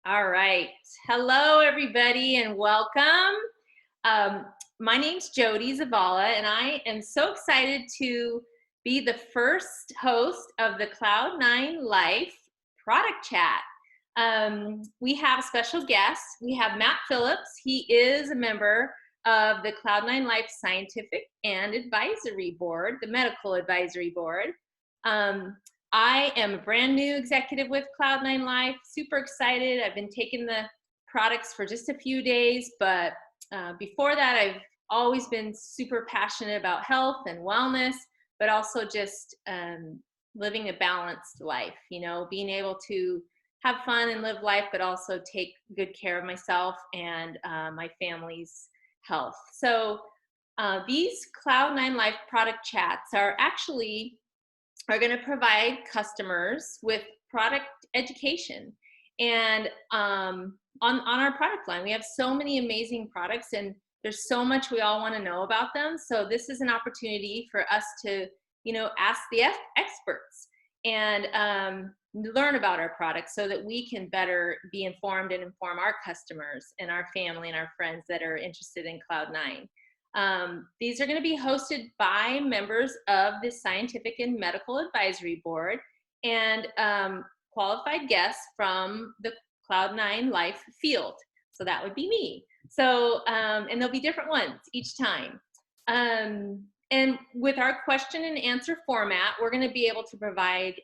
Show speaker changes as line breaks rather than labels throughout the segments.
All right. Hello, everybody, and welcome. Um, my name's Jody Zavala, and I am so excited to be the first host of the Cloud9 Life product chat. We have a special guest. We have Matt Phillips. He is a member of the Cloud9 Life Scientific and Advisory Board, the Medical Advisory Board. I am a brand new executive with Cloud9 Life, super excited. I've been taking the products for just a few days, but before that, I've always been super passionate about health and wellness, but also just living a balanced life, being able to have fun and live life, but also take good care of myself and my family's health. So these Cloud9 Life product chats are going to provide customers with product education. And on our product line, we have so many amazing products and there's so much we all want to know about them. So this is an opportunity for us to, ask the experts and learn about our products so that we can better be informed and inform our customers and our family and our friends that are interested in Cloud9. These are going to be hosted by members of the Scientific and Medical Advisory Board and qualified guests from the Cloud9 Life field. So that would be me. So, and there'll be different ones each time. And with our question and answer format, we're going to be able to provide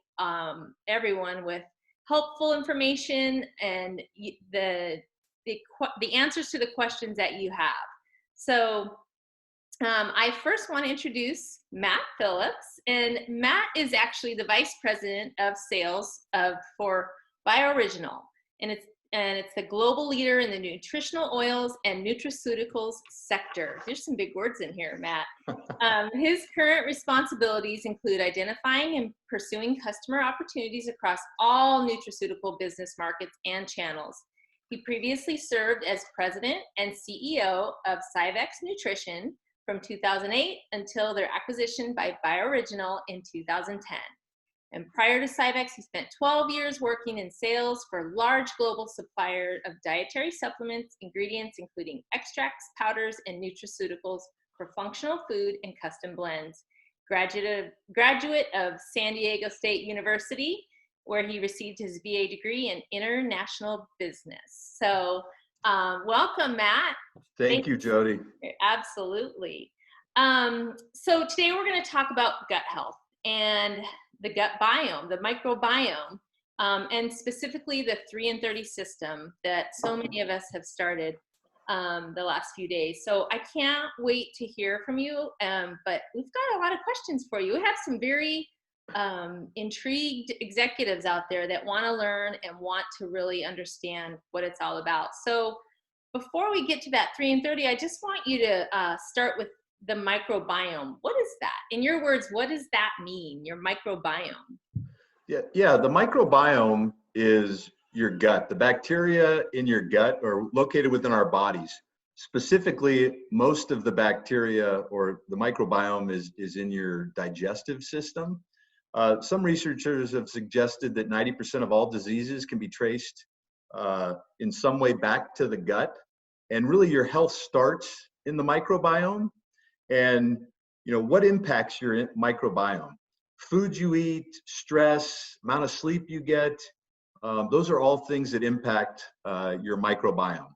everyone with helpful information and the answers to the questions that you have. So I first want to introduce Matt Phillips, and Matt is actually the Vice President of Sales for BioOriginal, and it's the global leader in the nutritional oils and nutraceuticals sector. There's some big words in here, Matt. His current responsibilities include identifying and pursuing customer opportunities across all nutraceutical business markets and channels. He previously served as President and CEO of Cyvex Nutrition from 2008 until their acquisition by BioOriginal in 2010. And prior to Cyvex, he spent 12 years working in sales for large global suppliers of dietary supplements, ingredients, including extracts, powders, and nutraceuticals for functional food and custom blends. Graduate of San Diego State University, where he received his BA degree in international business. So welcome, Matt.
Thank you, Jody.
Absolutely. So today we're going to talk about gut health and the gut biome, the microbiome, and specifically the 3 and 30 system that so many of us have started the last few days. So I can't wait to hear from you, but we've got a lot of questions for you. We have some very intrigued executives out there that want to learn and want to really understand what it's all about. So before we get to that 3 and 30, I just want you to start with the microbiome. What is that? In your words, what does that mean, your microbiome?
Yeah, the microbiome is your gut. The bacteria in your gut are located within our bodies. Specifically, most of the bacteria or the microbiome is in your digestive system. Some researchers have suggested that 90% of all diseases can be traced in some way back to the gut. And really your health starts in the microbiome. And what impacts your microbiome? Food you eat, stress, amount of sleep you get, those are all things that impact your microbiome.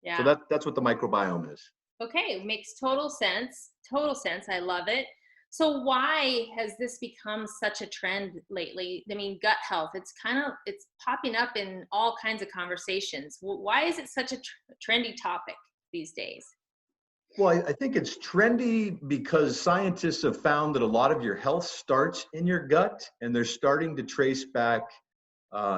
Yeah.
So that's what the microbiome is.
Okay, it makes total sense. Total sense. I love it. So why has this become such a trend lately? I mean, gut health, it's popping up in all kinds of conversations. Why is it such a trendy topic these days?
Well, I think it's trendy because scientists have found that a lot of your health starts in your gut, and they're starting to trace back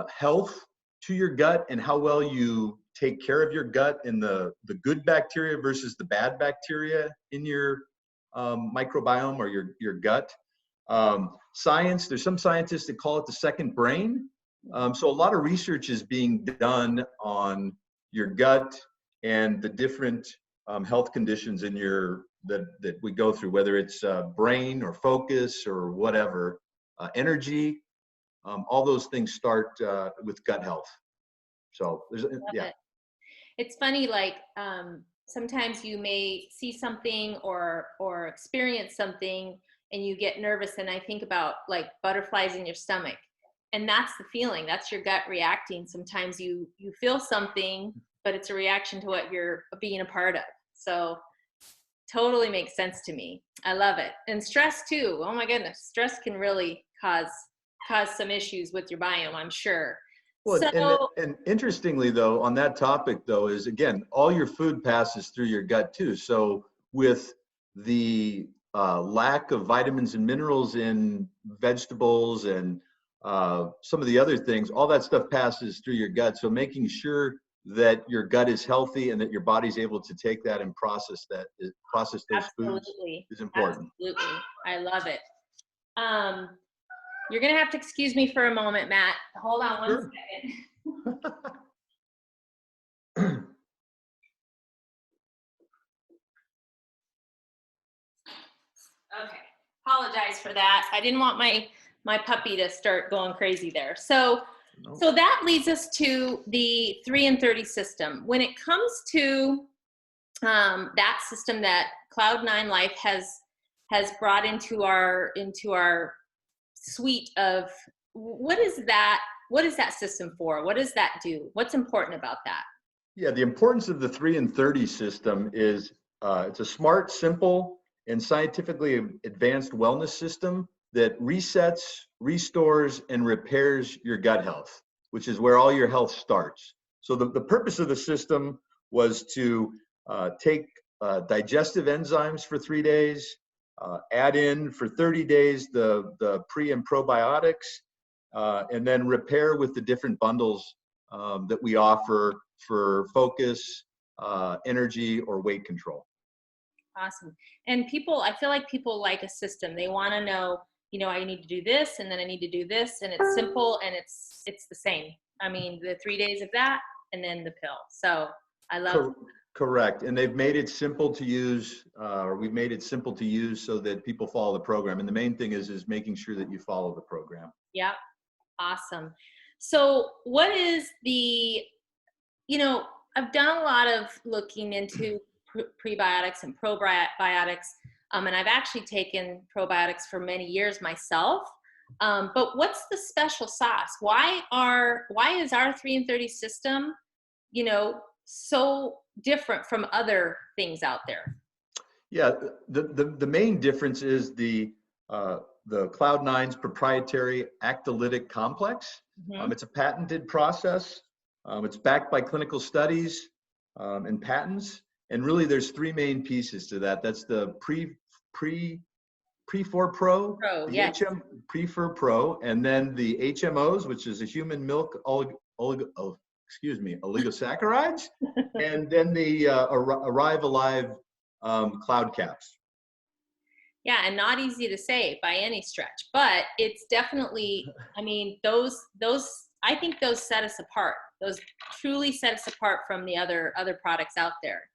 health to your gut and how well you take care of your gut and the good bacteria versus the bad bacteria in your microbiome or your gut. There's some scientists that call it the second brain. So a lot of research is being done on your gut and the different health conditions in that we go through, whether it's brain or focus or whatever, energy. All those things start with gut health. So there's,
Love it. It's funny, like sometimes you may see something or experience something and you get nervous, and I think about like butterflies in your stomach, and that's the feeling. That's your gut reacting. Sometimes you feel something, but it's a reaction to what you're being a part of. So totally makes sense to me. I love it. And stress too. Oh my goodness, stress can really cause some issues with your biome, I'm sure.
well,
So
and interestingly though, on that topic though, is again, all your food passes through your gut too. So with the lack of vitamins and minerals in vegetables and some of the other things, all that stuff passes through your gut. So making sure that your gut is healthy and that your body's able to take that and process those foods
absolutely,
is important.
absolutely, I love it. Um, you're gonna have to excuse me for a moment, Matt. Hold on one
Sure.
second. Okay, apologize for that. I didn't want my puppy to start going crazy there. So
No.
so that leads us to the 3 and 30 system. When it comes to that system that Cloud9 Life has brought into our suite of, what is that system for? What does that do? What's important about that?
Yeah, the importance of the 3 and 30 system is it's a smart, simple, and scientifically advanced wellness system that resets, restores, and repairs your gut health, which is where all your health starts. So the purpose of the system was to take digestive enzymes for 3 days, add in for 30 days the pre and probiotics, and then repair with the different bundles that we offer for focus, energy, or weight control.
Awesome. And people, I feel like people like a system. They want to know, I need to do this, and then I need to do this, and it's simple, and it's the same. I mean, the 3 days of that, and then the pill. So I love.
Correct. And they've made it simple to use, or we've made it simple to use so that people follow the program. And the main thing is making sure that you follow the program.
Yeah. Awesome. So what is the, I've done a lot of looking into prebiotics and probiotics, and I've actually taken probiotics for many years myself. But what's the special sauce? Why is our 3 and 30 system, so different from other things out there?
Yeah, the main difference is the Cloud9's proprietary actolytic complex.
Mm-hmm.
It's a patented process. It's backed by clinical studies and patents. And really, there's 3 main pieces to that. That's the Pre4 Pro, the
Yes.
Pre4 Pro, and then the HMOs, which is a human milk oligosaccharides, and then the Arrive Alive cloud caps.
Yeah, and not easy to say by any stretch, but it's definitely, I mean, those I think those set us apart. Those truly set us apart from the other products out there.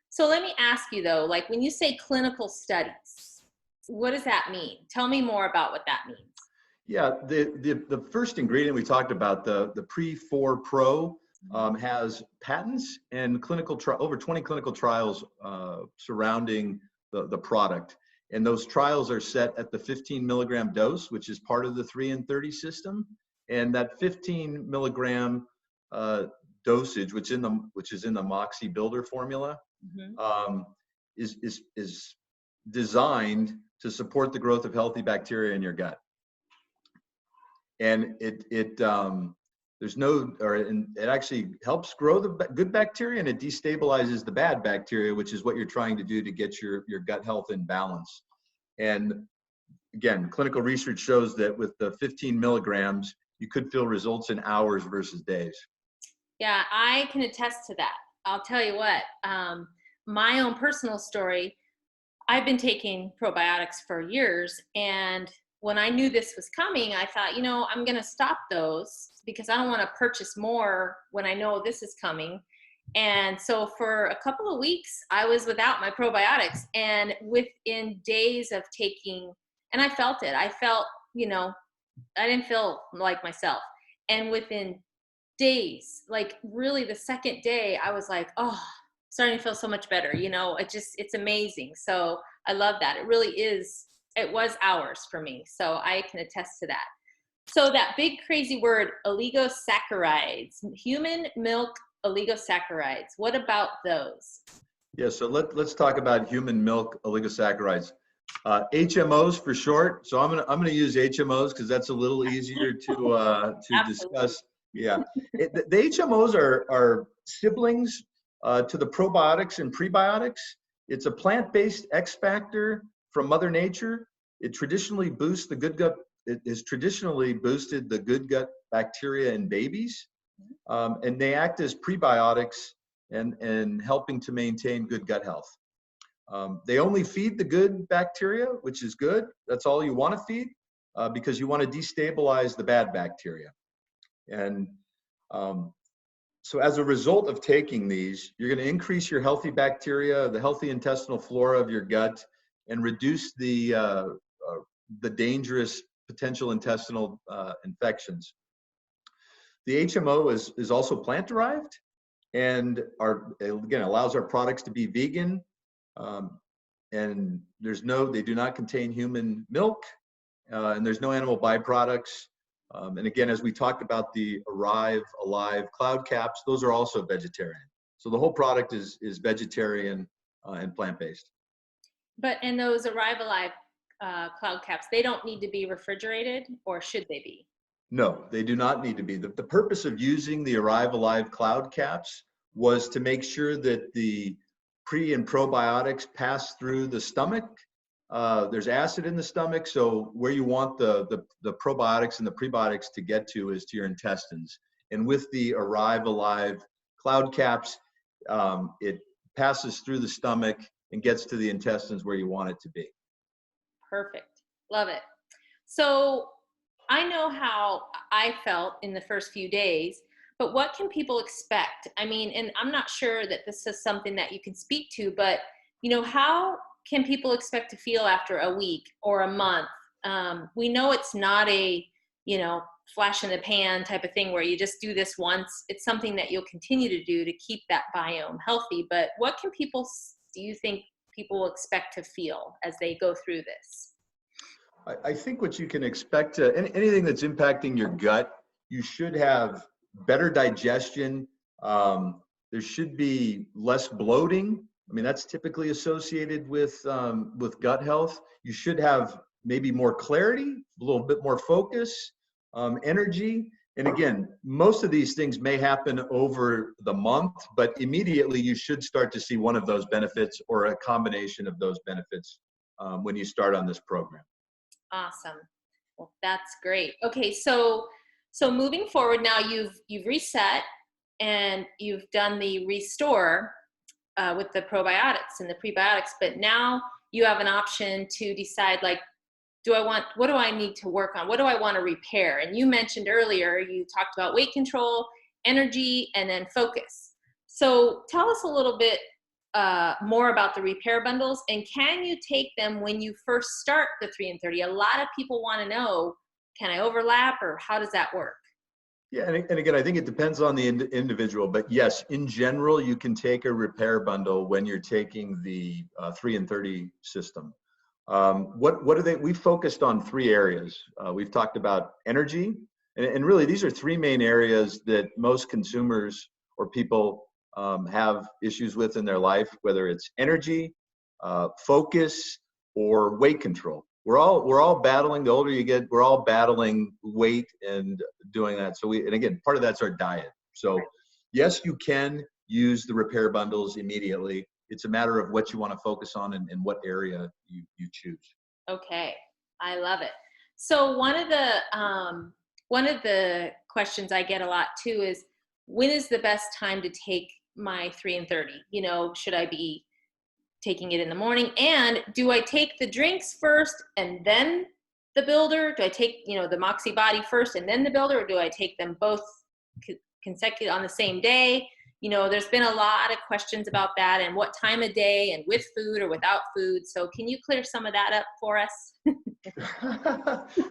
So let me ask you though, like when you say clinical studies, what does that mean? Tell me more about what that means.
Yeah, the first ingredient we talked about, the Pre4 Pro, has patents and over 20 clinical trials surrounding the product. And those trials are set at the 15 milligram dose, which is part of the 3 and 30 system. And that 15 milligram dosage, which is in the Moxie builder formula, is designed to support the growth of healthy bacteria in your gut. And it actually helps grow the good bacteria, and it destabilizes the bad bacteria, which is what you're trying to do to get your gut health in balance. And again, clinical research shows that with the 15 milligrams, you could feel results in hours versus days.
Yeah, I can attest to that. I'll tell you what, my own personal story, I've been taking probiotics for years, and when I knew this was coming, I thought, I'm going to stop those because I don't want to purchase more when I know this is coming. And so for a couple of weeks, I was without my probiotics, and within days of taking, and I felt it. I felt, I didn't feel like myself. And within days, like really the second day, I was like, oh, starting to feel so much better. It's amazing. So I love that. It was hours for me. So I can attest to that. So that big crazy word, oligosaccharides, human milk oligosaccharides. What about those?
Yeah, so let's talk about human milk oligosaccharides. HMOs for short. So I'm gonna use HMOs because that's a little easier to
Absolutely.
discuss. Yeah, the HMOs are siblings to the probiotics and prebiotics. It's a plant-based X factor from Mother Nature. It traditionally boosts the good gut. It has traditionally boosted the good gut bacteria in babies, and they act as prebiotics and helping to maintain good gut health. They only feed the good bacteria, which is good. That's all you want to feed because you want to destabilize the bad bacteria. And so as a result of taking these, you're going to increase your healthy bacteria, the healthy intestinal flora of your gut, and reduce the dangerous potential intestinal infections. The HMO is also plant derived and again allows our products to be vegan. And they do not contain human milk, and there's no animal byproducts. And again, as we talked about the Arrive Alive cloud caps, those are also vegetarian. So the whole product is vegetarian and plant-based.
And those Arrive Alive cloud caps, they don't need to be refrigerated, or should they be?
No, they do not need to be. The purpose of using the Arrive Alive cloud caps was to make sure that the pre and probiotics pass through the stomach. There's acid in the stomach, so where you want the probiotics and the prebiotics to get to is to your intestines. And with the Arrive Alive cloud caps, it passes through the stomach and gets to the intestines where you want it to be.
Perfect. Love it. So I know how I felt in the first few days, but what can people expect? I mean, and I'm not sure that this is something that you can speak to, but how can people expect to feel after a week or a month? We know it's not a, flash in the pan type of thing where you just do this once. It's something that you'll continue to do to keep that biome healthy. But what do you think people will expect to feel as they go through this?
I think what you can expect, anything that's impacting your gut, you should have better digestion. There should be less bloating. I mean, that's typically associated with gut health. You should have maybe more clarity, a little bit more focus, energy. And again, most of these things may happen over the month, but immediately you should start to see one of those benefits or a combination of those benefits when you start on this program.
Awesome. Well, that's great. Okay, so moving forward now, you've reset and you've done the restore with the probiotics and the prebiotics, but now you have an option to decide, like, what do I need to work on? What do I want to repair? And you mentioned earlier, you talked about weight control, energy, and then focus. So tell us a little bit more about the repair bundles, and can you take them when you first start the 3 and 30? A lot of people want to know, can I overlap, or how does that work?
Yeah, and again, I think it depends on the individual, but yes, in general, you can take a repair bundle when you're taking the 3 and 30 system. What are they? We focused on 3 areas. We've talked about energy, and really these are 3 main areas that most consumers or people have issues with in their life, whether it's energy, focus, or weight control. We're all battling. The older you get, we're all battling weight and doing that. And again, part of that's our diet. So yes, you can use the repair bundles immediately. It's a matter of what you want to focus on and what area you choose.
Okay, I love it. So one of the questions I get a lot too is, when is the best time to take my 3 and 30? Should I be taking it in the morning? And do I take the drinks first and then the builder? Do I take, the Moxie body first and then the builder, or do I take them both consecutive on the same day? There's been a lot of questions about that, and what time of day, and with food or without food. So can you clear some of that up for us?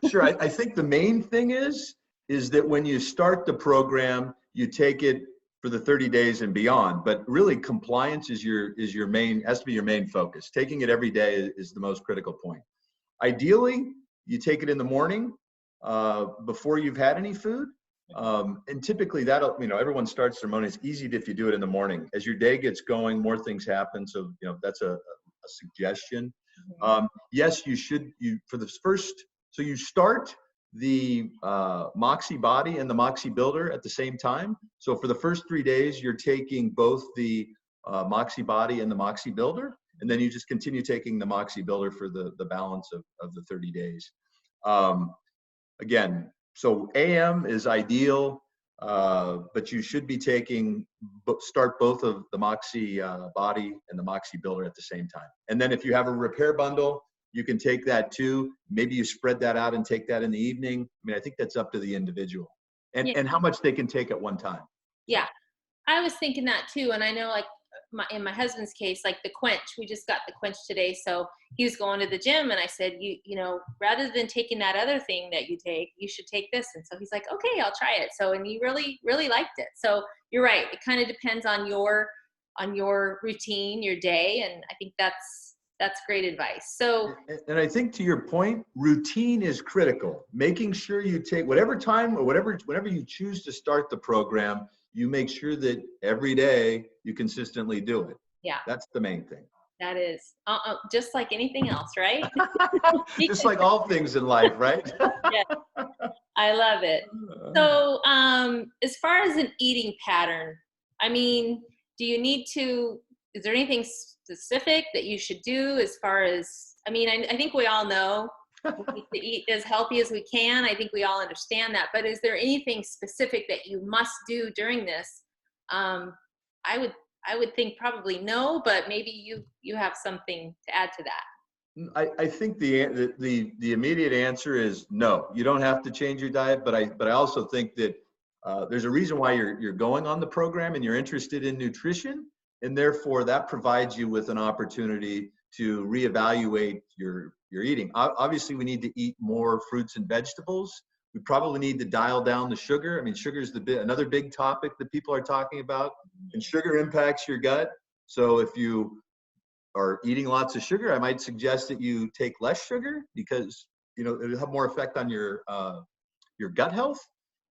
Sure. I think the main thing is that when you start the program, you take it for the 30 days and beyond. But really, compliance is your main, has to be your main focus. Taking it every day is the most critical point. Ideally, you take it in the morning before you've had any food. And typically that'll, everyone starts their morning. It's easy if you do it in the morning. As your day gets going, more things happen. So, that's a suggestion. Yes, you start the Moxie body and the Moxie builder at the same time. So for the first 3 days, you're taking both the Moxie body and the Moxie builder, and then you just continue taking the Moxie builder for the balance of the 30 days. Again, so AM is ideal, but you should be start both of the Moxie body and the Moxie builder at the same time. And then if you have a repair bundle, you can take that too. Maybe you spread that out and take that in the evening. I mean, I think that's up to the individual and how much they can take at one time.
Yeah, I was thinking that too. And I know, like, in my husband's case, like the quench, we just got the quench today. So he was going to the gym and I said, rather than taking that other thing that you take, you should take this. And so he's like, okay, I'll try it. So, and he really, really liked it. So you're right. It kind of depends on your routine, your day. And I think that's great advice. So,
and I think to your point, routine is critical. Making sure you take whatever time or whenever you choose to start the program, you make sure that every day you consistently do it.
Yeah.
That's the main thing.
That is just like anything else, right?
Just like all things in life, right?
Yeah. I love it. So, as far as an eating pattern, I mean, is there anything specific that you should do as far as, I think we all know we need to eat as healthy as we can. I think we all understand that, but is there anything specific that you must do during this? I would think probably no, but maybe you have something to add to that.
I think the immediate answer is no. You don't have to change your diet, but I also think that there's a reason why you're going on the program and you're interested in nutrition, and therefore that provides you with an opportunity to reevaluate your eating. Obviously, we need to eat more fruits and vegetables. We probably need to dial down the sugar. I mean, sugar is another big topic that people are talking about, and sugar impacts your gut. So if you are eating lots of sugar, I might suggest that you take less sugar because it'll have more effect on your gut health.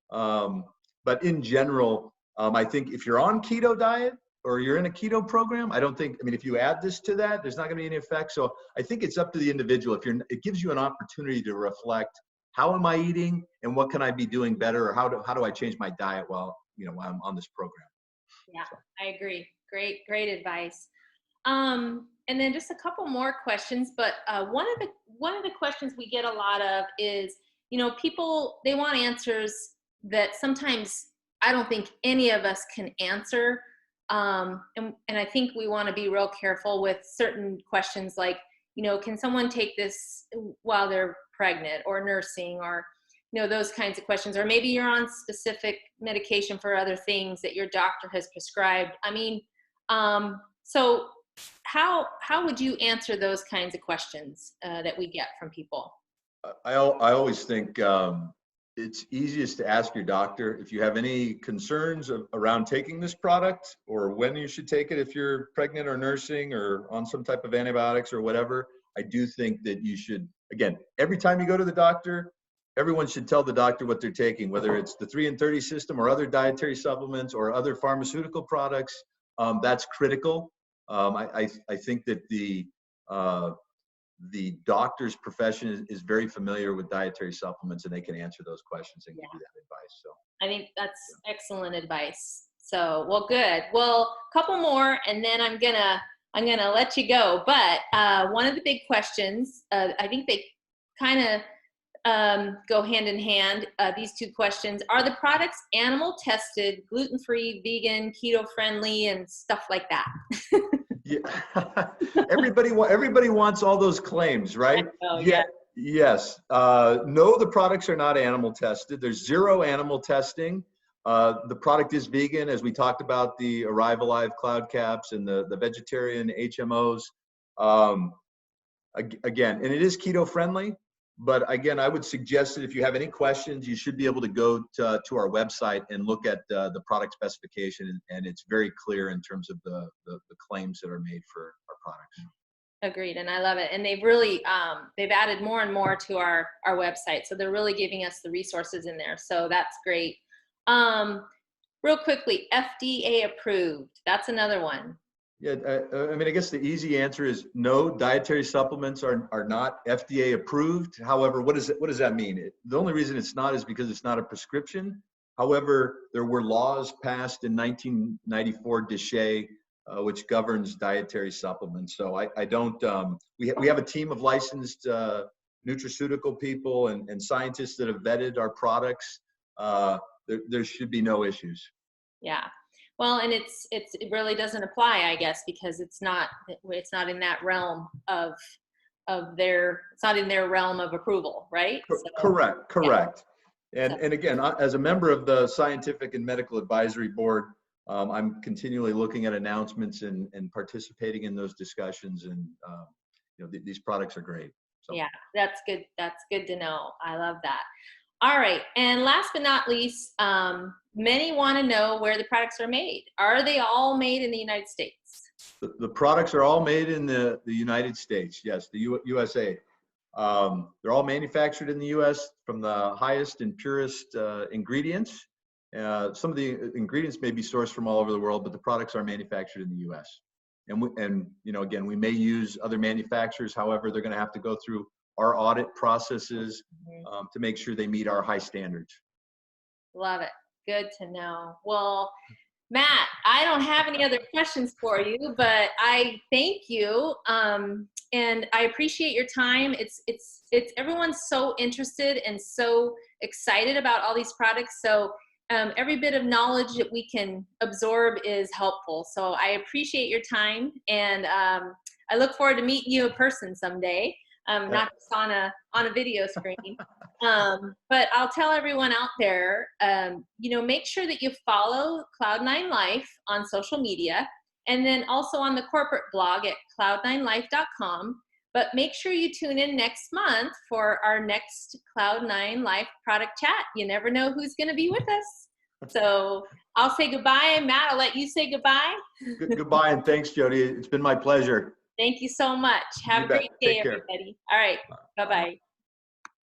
But in general, I think if you're on keto diet or you're in a keto program, if you add this to that, there's not going to be any effect. So I think it's up to the individual. It gives you an opportunity to reflect, how am I eating and what can I be doing better, or how do I change my diet while I'm on this program?
Yeah, so. I agree. Great advice. And then just a couple more questions, but one of the questions we get a lot of is, people, they want answers that sometimes I don't think any of us can answer. And I think we want to be real careful with certain questions like, can someone take this while they're pregnant or nursing, or, those kinds of questions, or maybe you're on specific medication for other things that your doctor has prescribed. So how would you answer those kinds of questions that we get from people?
I always think it's easiest to ask your doctor if you have any concerns around taking this product, or when you should take it if you're pregnant or nursing or on some type of antibiotics or whatever. I do think that you should, again, every time you go to the doctor, everyone should tell the doctor what they're taking, whether it's the 3 and 30 system or other dietary supplements or other pharmaceutical products. That's critical. I think that the doctor's profession is very familiar with dietary supplements, and they can answer those questions and give you that advice. So
I think that's excellent advice. So, well, good. Well, a couple more, and then I'm gonna let you go. But one of the big questions, I think they kind of go hand in hand. These two questions: are the products animal tested, gluten-free, vegan, keto-friendly, and stuff like that?
Yeah. Everybody wants all those claims, right?
Oh, yeah.
Yes. No, the products are not animal tested. There's 0 animal testing. The product is vegan, as we talked about the Arrive Alive cloud caps and the vegetarian HMOs. Again, and it is keto friendly, But again, I would suggest that if you have any questions, you should be able to go to our website and look at the product specification, and it's very clear in terms of the claims that are made for our products.
Agreed, and I love it. And they've really they've added more and more to our website, so they're really giving us the resources in there. So that's great. Real quickly, FDA approved. That's another one.
Yeah, I mean, I guess the easy answer is no. Dietary supplements are not FDA approved. However, what does that mean? The only reason it's not is because it's not a prescription. However, there were laws passed in 1994, DSHEA, which governs dietary supplements. So I don't. We have a team of licensed nutraceutical people and scientists that have vetted our products. There should be no issues.
Yeah. Well, and it really doesn't apply, I guess, because it's not in that realm of their, it's not in their realm of approval, right? So,
correct.
Yeah.
And again, as a member of the Scientific and Medical Advisory Board, I'm continually looking at announcements and participating in those discussions, and these products are great. So.
Yeah, that's good. That's good to know. I love that. All right, and last but not least, many want to know where the products are made. Are they all made in the United States?
The products are all made in the United States. Yes, the USA. They're all manufactured in the U.S. from the highest and purest ingredients. Some of the ingredients may be sourced from all over the world, but the products are manufactured in the U.S. And again, we may use other manufacturers. However, they're going to have to go through our audit processes to make sure they meet our high standards.
Love it. Good to know. Well, Matt, I don't have any other questions for you, but I thank you. And I appreciate your time. It's everyone's so interested and so excited about all these products. So every bit of knowledge that we can absorb is helpful. So I appreciate your time, and I look forward to meeting you in person someday. Not just on a video screen. But I'll tell everyone out there, make sure that you follow Cloud9 Life on social media, and then also on the corporate blog at cloud9life.com. But make sure you tune in next month for our next Cloud9 Life product chat. You never know who's going to be with us. So I'll say goodbye, and Matt, I'll let you say goodbye.
Goodbye, and thanks, Jody. It's been my pleasure.
Thank you so much. Have a great day, everybody. All right. Bye-bye.